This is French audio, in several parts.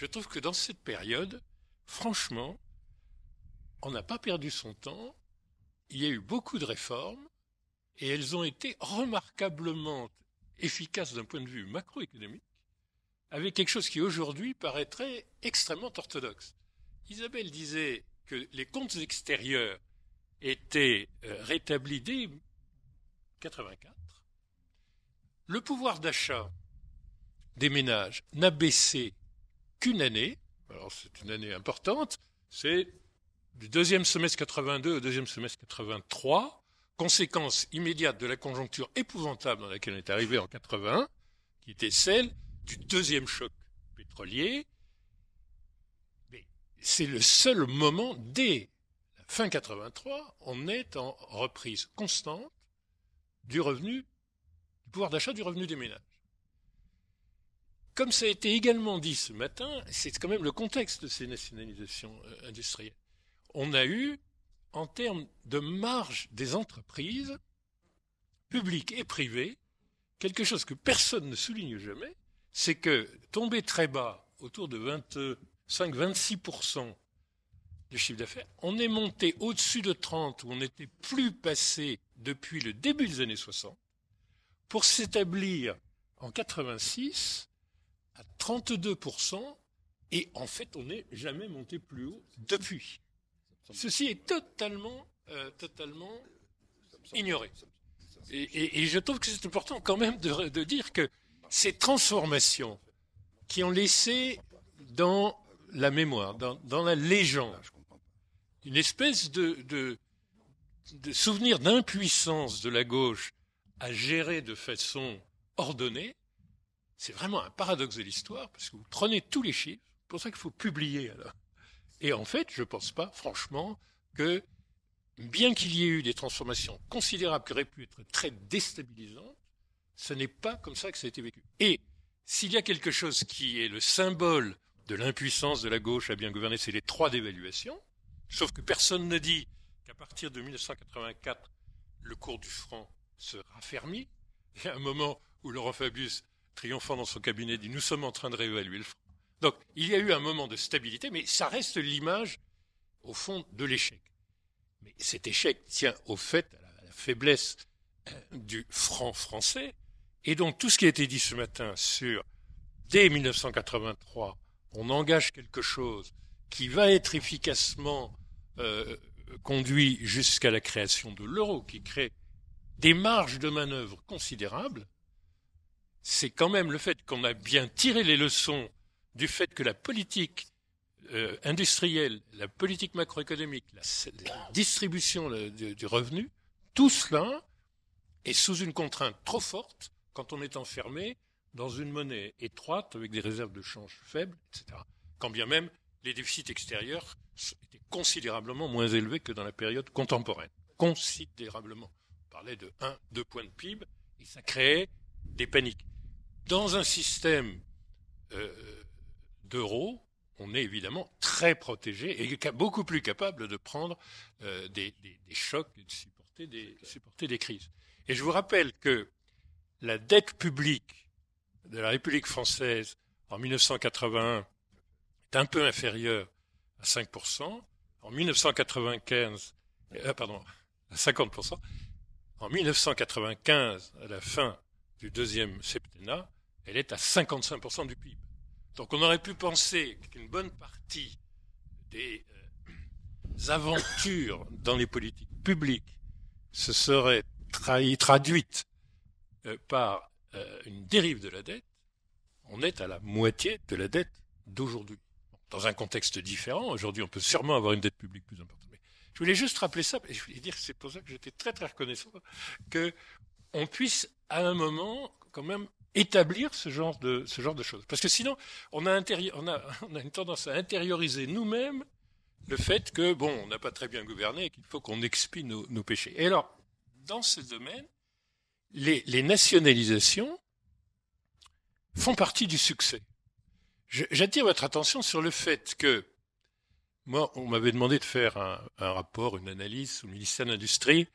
Je trouve que dans cette période, franchement, on n'a pas perdu son temps. Il y a eu beaucoup de réformes et elles ont été remarquablement efficaces d'un point de vue macroéconomique, avec quelque chose qui aujourd'hui paraîtrait extrêmement orthodoxe. Isabelle disait que les comptes extérieurs étaient rétablis dès 84. Le pouvoir d'achat des ménages n'a baissé qu'une année. Alors c'est une année importante. C'est du deuxième semestre 82 au deuxième semestre 83. Conséquence immédiate de la conjoncture épouvantable dans laquelle on est arrivé en 81, qui était celle du deuxième choc pétrolier. Mais c'est le seul moment, dès la fin 83, on est en reprise constante du revenu, du pouvoir d'achat du revenu des ménages. Comme ça a été également dit ce matin, c'est quand même le contexte de ces nationalisations industrielles. On a eu, en termes de marge des entreprises, publiques et privées, quelque chose que personne ne souligne jamais, c'est que tomber très bas, autour de 25-26% de chiffre d'affaires, on est monté au-dessus de 30, où on n'était plus passé depuis le début des années 60, pour s'établir en 86 à 32%, et en fait, on n'est jamais monté plus haut depuis. Ceci est totalement ignoré. Et je trouve que c'est important quand même de dire que ces transformations qui ont laissé dans la mémoire, dans la légende, une espèce de souvenir d'impuissance de la gauche à gérer de façon ordonnée, c'est vraiment un paradoxe de l'histoire, parce que vous prenez tous les chiffres, c'est pour ça qu'il faut publier alors. Et en fait, je ne pense pas, franchement, que bien qu'il y ait eu des transformations considérables qui auraient pu être très déstabilisantes, ce n'est pas comme ça que ça a été vécu. Et s'il y a quelque chose qui est le symbole de l'impuissance de la gauche à bien gouverner, c'est les 3 dévaluations, sauf que personne ne dit qu'à partir de 1984, le cours du franc se raffermit. Il y a un moment où Laurent Fabius, triomphant dans son cabinet, dit « Nous sommes en train de réévaluer le franc ». Donc, il y a eu un moment de stabilité, mais ça reste l'image, au fond, de l'échec. Mais cet échec tient au fait, à la faiblesse du franc français. Et donc, tout ce qui a été dit ce matin sur, dès 1983, on engage quelque chose qui va être efficacement conduit jusqu'à la création de l'euro, qui crée des marges de manœuvre considérables, c'est quand même le fait qu'on a bien tiré les leçons du fait que la politique industrielle, la politique macroéconomique, la distribution du revenu, tout cela est sous une contrainte trop forte quand on est enfermé dans une monnaie étroite avec des réserves de change faibles, etc. Quand bien même les déficits extérieurs étaient considérablement moins élevés que dans la période contemporaine. Considérablement. On parlait de 1-2 points de PIB et ça créait des paniques. Dans un système d'euro, on est évidemment très protégé et beaucoup plus capable de prendre des chocs et de supporter des crises. Et je vous rappelle que la dette publique de la République française en 1981 est un peu inférieure à 5%, en 1995, à 50%, en 1995, à la fin du deuxième septennat, elle est à 55% du PIB. Donc on aurait pu penser qu'une bonne partie des aventures dans les politiques publiques se seraient traduites par une dérive de la dette. On est à la moitié de la dette d'aujourd'hui. Dans un contexte différent, aujourd'hui on peut sûrement avoir une dette publique plus importante. Mais je voulais juste rappeler ça, et je voulais dire que c'est pour ça que j'étais très très reconnaissant qu'on puisse à un moment quand même établir ce genre de choses. Parce que sinon, on a une tendance à intérioriser nous-mêmes le fait que, bon, on n'a pas très bien gouverné et qu'il faut qu'on expie nos péchés. Et alors, dans ce domaine, les nationalisations font partie du succès. J'attire votre attention sur le fait que, moi, on m'avait demandé de faire un rapport, une analyse au ministère de l'Industrie,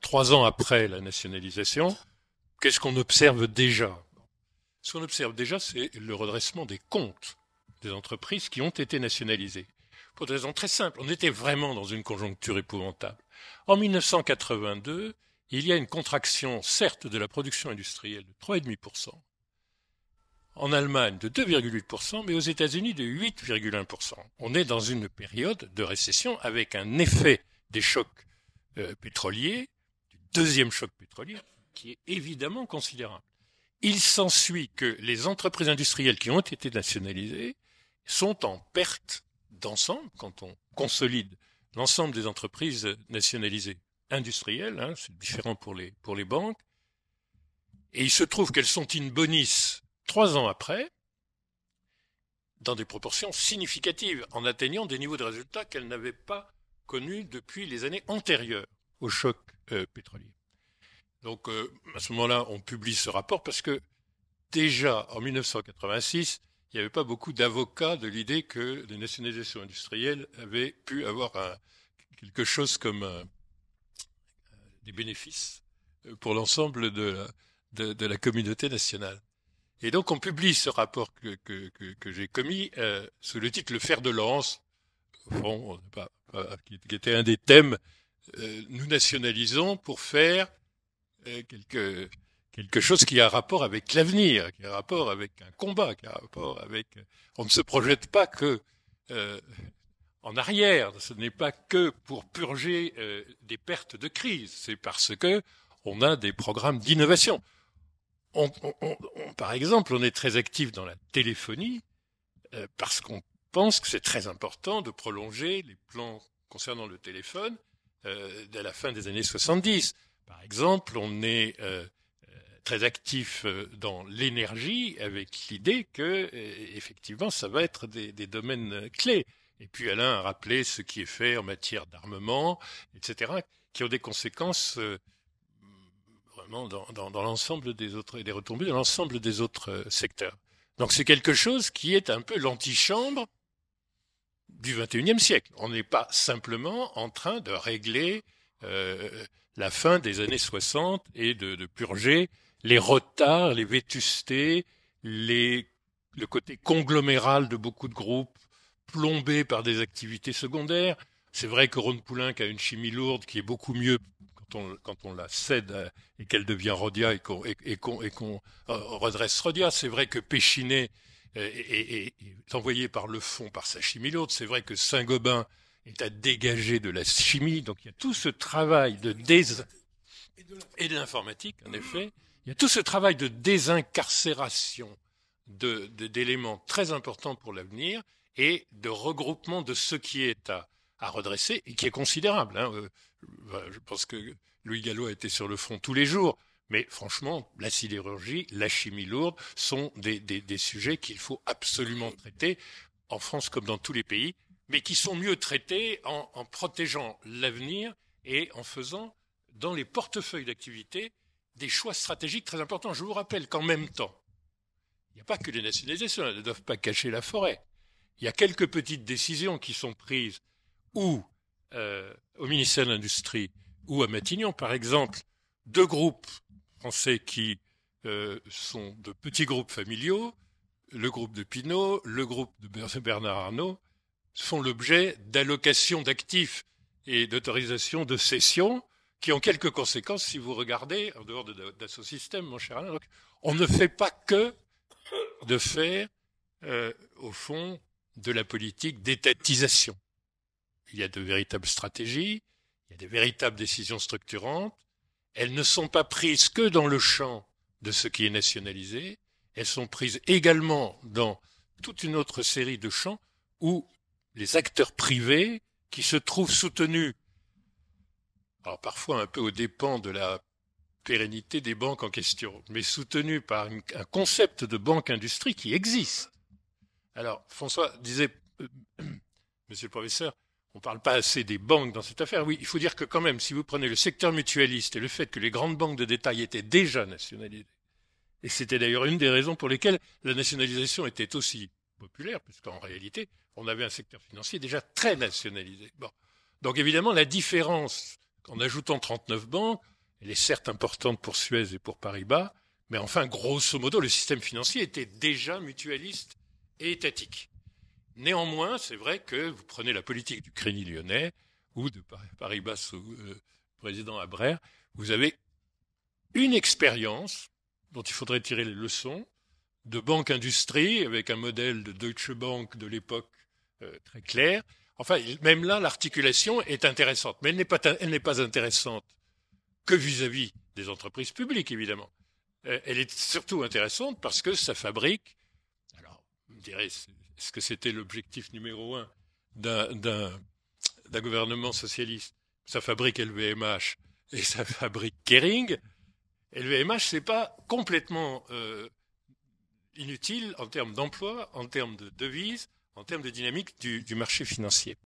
3 ans après la nationalisation. Qu'est-ce qu'on observe déjà ? Ce qu'on observe déjà, c'est le redressement des comptes des entreprises qui ont été nationalisées. Pour des raisons très simples. On était vraiment dans une conjoncture épouvantable. En 1982, il y a une contraction, certes, de la production industrielle de 3,5%, en Allemagne de 2,8%, mais aux États-Unis de 8,1%. On est dans une période de récession avec un effet des chocs pétroliers, du deuxième choc pétrolier, qui est évidemment considérable. Il s'ensuit que les entreprises industrielles qui ont été nationalisées sont en perte d'ensemble, quand on consolide l'ensemble des entreprises nationalisées industrielles, c'est différent pour les banques, et il se trouve qu'elles sont in bonis 3 ans après, dans des proportions significatives, en atteignant des niveaux de résultats qu'elles n'avaient pas connus depuis les années antérieures au choc pétrolier. Donc à ce moment-là, on publie ce rapport parce que déjà en 1986, il n'y avait pas beaucoup d'avocats de l'idée que les nationalisations industrielles avaient pu avoir quelque chose comme des bénéfices pour l'ensemble de la communauté nationale. Et donc on publie ce rapport que j'ai commis sous le titre « Le fer de lance », au fond, qui était un des thèmes. Nous nationalisons pour faire quelque chose qui a rapport avec l'avenir, qui a rapport avec un combat, qui a rapport avec... On ne se projette pas que en arrière, ce n'est pas que pour purger des pertes de crise, c'est parce que on a des programmes d'innovation. Par exemple, on est très actif dans la téléphonie parce qu'on pense que c'est très important de prolonger les plans concernant le téléphone dès la fin des années 70. Par exemple, on est très actif dans l'énergie avec l'idée que, effectivement, ça va être des domaines clés. Et puis Alain a rappelé ce qui est fait en matière d'armement, etc., qui ont des conséquences vraiment dans l'ensemble des autres, et des retombées dans l'ensemble des autres secteurs. Donc c'est quelque chose qui est un peu l'antichambre du XXIe siècle. On n'est pas simplement en train de régler la fin des années 60 et de purger les retards, les vétustés, le côté congloméral de beaucoup de groupes plombés par des activités secondaires. C'est vrai que Rhône Poulenc a une chimie lourde qui est beaucoup mieux quand on la cède et qu'elle devient Rhodia et qu'on redresse Rhodia. C'est vrai que Péchinet est envoyé par le fond par sa chimie lourde. C'est vrai que Saint-Gobain est à dégager de la chimie. Donc il y a tout ce travail et de l'informatique, en effet. Il y a tout ce travail de désincarcération d'éléments très importants pour l'avenir et de regroupement de ce qui est à redresser et qui est considérable. Je pense que Louis Gallois était sur le front tous les jours. Mais franchement, la sidérurgie, la chimie lourde sont des sujets qu'il faut absolument traiter, en France comme dans tous les pays, mais qui sont mieux traités en protégeant l'avenir et en faisant, dans les portefeuilles d'activité, des choix stratégiques très importants. Je vous rappelle qu'en même temps, il n'y a pas que les nationalisations, elles ne doivent pas cacher la forêt. Il y a quelques petites décisions qui sont prises ou au ministère de l'Industrie ou à Matignon, par exemple, 2 groupes français qui sont de petits groupes familiaux, le groupe de Pinault, le groupe de Bernard Arnault, font l'objet d'allocations d'actifs et d'autorisations de cession qui ont quelques conséquences si vous regardez, en dehors d'Assosystème, mon cher Alain. Donc, on ne fait pas que de faire, au fond, de la politique d'étatisation. Il y a de véritables stratégies, il y a des véritables décisions structurantes. Elles ne sont pas prises que dans le champ de ce qui est nationalisé, elles sont prises également dans toute une autre série de champs où les acteurs privés, qui se trouvent soutenus, alors parfois un peu aux dépens de la pérennité des banques en question, mais soutenus par un concept de banque-industrie qui existe. Alors, François disait, monsieur le professeur, on ne parle pas assez des banques dans cette affaire. Oui, il faut dire que quand même, si vous prenez le secteur mutualiste et le fait que les grandes banques de détail étaient déjà nationalisées, et c'était d'ailleurs une des raisons pour lesquelles la nationalisation était aussi populaire, puisqu'en réalité, on avait un secteur financier déjà très nationalisé. Bon. Donc évidemment, la différence, en ajoutant 39 banques, elle est certes importante pour Suez et pour Paribas, mais enfin, grosso modo, le système financier était déjà mutualiste et étatique. Néanmoins, c'est vrai que vous prenez la politique du Crédit Lyonnais ou de Paribas sous président Abraire, vous avez une expérience dont il faudrait tirer les leçons de banque-industrie avec un modèle de Deutsche Bank de l'époque très clair. Enfin, même là, l'articulation est intéressante, mais elle n'est pas intéressante que vis-à-vis des entreprises publiques, évidemment. Elle est surtout intéressante parce que ça fabrique. Alors, vous me direz, est-ce que c'était l'objectif numéro un d'un gouvernement socialiste? Ça fabrique LVMH et ça fabrique Kering. LVMH, c'est pas complètement inutile en termes d'emploi, en termes de devises, en termes de dynamique du marché financier.